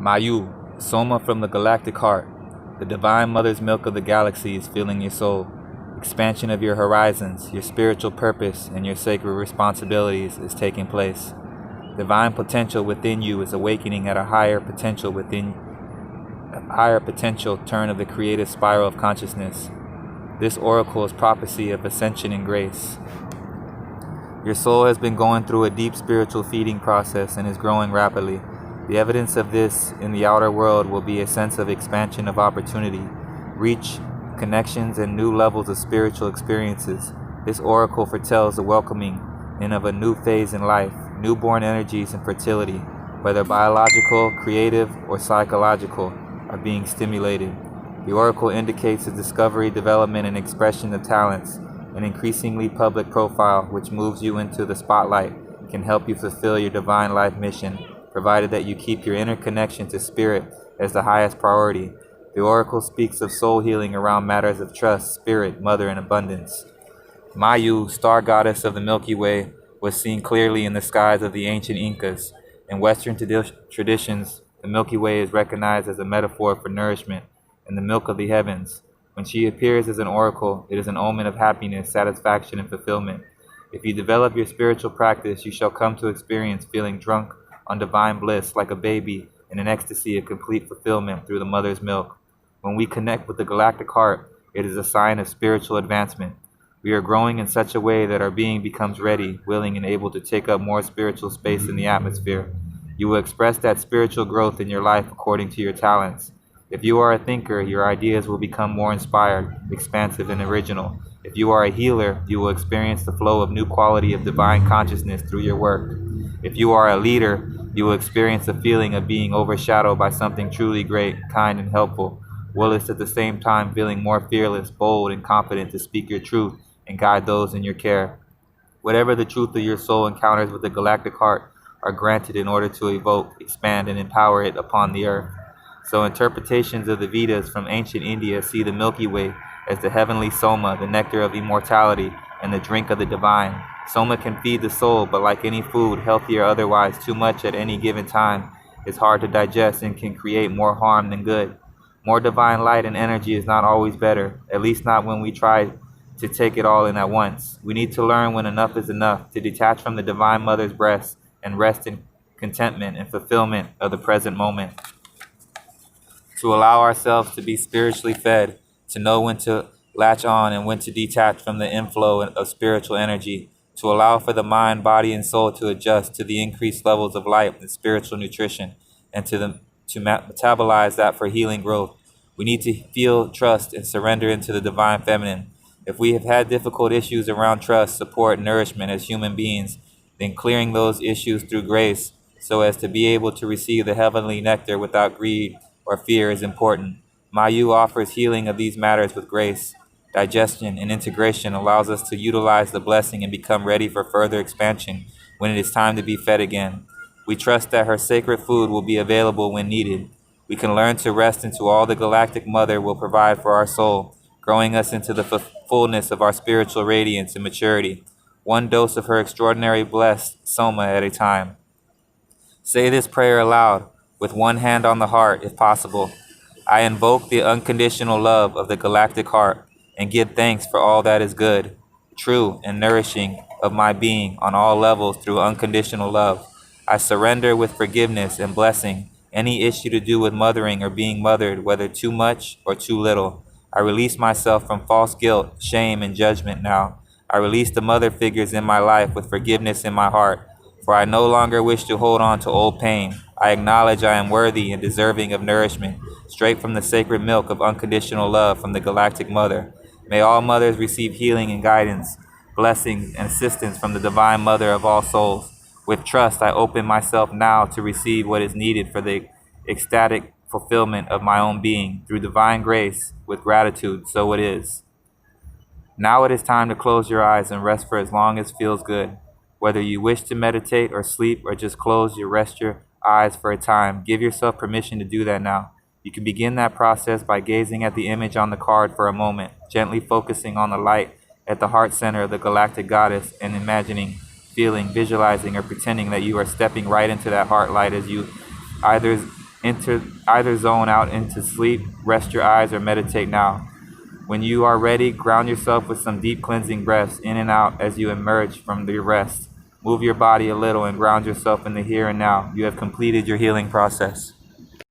Mayu, Soma from the Galactic heart. The divine mother's milk of the galaxy is filling your soul. Expansion of your horizons, your spiritual purpose, and your sacred responsibilities is taking place. Divine potential within you is awakening at a higher potential turn of the creative spiral of consciousness. This oracle is prophecy of ascension and grace. Your soul has been going through a deep spiritual feeding process and is growing rapidly. The evidence of this in the outer world will be a sense of expansion of opportunity, reach, connections, and new levels of spiritual experiences. This oracle foretells the welcoming in of a new phase in life, newborn energies and fertility, whether biological, creative, or psychological, are being stimulated. The oracle indicates the discovery, development, and expression of talents. An increasingly public profile which moves you into the spotlight can help you fulfill your divine life mission, provided that you keep your inner connection to spirit as the highest priority. The oracle speaks of soul healing around matters of trust, spirit, mother, and abundance. Mayu, star goddess of the Milky Way, was seen clearly in the skies of the ancient Incas. In Western traditions, the Milky Way is recognized as a metaphor for nourishment and the milk of the heavens. When she appears as an oracle, it is an omen of happiness, satisfaction, and fulfillment. If you develop your spiritual practice, you shall come to experience feeling drunk on divine bliss like a baby in an ecstasy of complete fulfillment through the mother's milk. When we connect with the galactic heart, it is a sign of spiritual advancement. We are growing in such a way that our being becomes ready, willing, and able to take up more spiritual space in the atmosphere. You will express that spiritual growth in your life according to your talents. If you are a thinker, your ideas will become more inspired, expansive, and original. If you are a healer, you will experience the flow of new quality of divine consciousness through your work. If you are a leader, you will experience the feeling of being overshadowed by something truly great, kind, and helpful, whilst at the same time feeling more fearless, bold, and confident to speak your truth and guide those in your care. Whatever the truth of your soul encounters with the galactic heart are granted in order to evoke, expand, and empower it upon the earth. So interpretations of the Vedas from ancient India see the Milky Way as the heavenly Soma, the nectar of immortality, and the drink of the divine. Soma can feed the soul, but like any food, healthy or otherwise, too much at any given time is hard to digest and can create more harm than good. More divine light and energy is not always better, at least not when we try to take it all in at once. We need to learn when enough is enough, to detach from the divine mother's breast and rest in contentment and fulfillment of the present moment. To allow ourselves to be spiritually fed, to know when to latch on and when to detach from the inflow of spiritual energy, to allow for the mind, body, and soul to adjust to the increased levels of light and spiritual nutrition, and to metabolize that for healing growth. We need to feel trust and surrender into the divine feminine. If we have had difficult issues around trust, support, and nourishment as human beings, then clearing those issues through grace so as to be able to receive the heavenly nectar without greed or fear is important. Mayu offers healing of these matters with grace. Digestion and integration allows us to utilize the blessing and become ready for further expansion when it is time to be fed again. We trust that her sacred food will be available when needed. We can learn to rest into all the Galactic Mother will provide for our soul, growing us into the fullness of our spiritual radiance and maturity, one dose of her extraordinary blessed Soma at a time. Say this prayer aloud, with one hand on the heart, if possible. I invoke the unconditional love of the galactic heart and give thanks for all that is good, true, and nourishing of my being on all levels through unconditional love. I surrender with forgiveness and blessing any issue to do with mothering or being mothered, whether too much or too little. I release myself from false guilt, shame, and judgment now. I release the mother figures in my life with forgiveness in my heart, for I no longer wish to hold on to old pain. I acknowledge I am worthy and deserving of nourishment, straight from the sacred milk of unconditional love from the Galactic Mother. May all mothers receive healing and guidance, blessings, and assistance from the Divine Mother of all souls. With trust, I open myself now to receive what is needed for the ecstatic fulfillment of my own being. Through divine grace, with gratitude, so it is. Now it is time to close your eyes and rest for as long as feels good. Whether you wish to meditate or sleep or just rest your eyes for a time, give yourself permission to do that now. You can begin that process by gazing at the image on the card for a moment, gently focusing on the light at the heart center of the galactic goddess and imagining, feeling, visualizing, or pretending that you are stepping right into that heart light as you either enter either zone out into sleep, rest your eyes, or meditate now. When you are ready, ground yourself with some deep cleansing breaths in and out as you emerge from your rest. Move your body a little and ground yourself in the here and now. You have completed your healing process.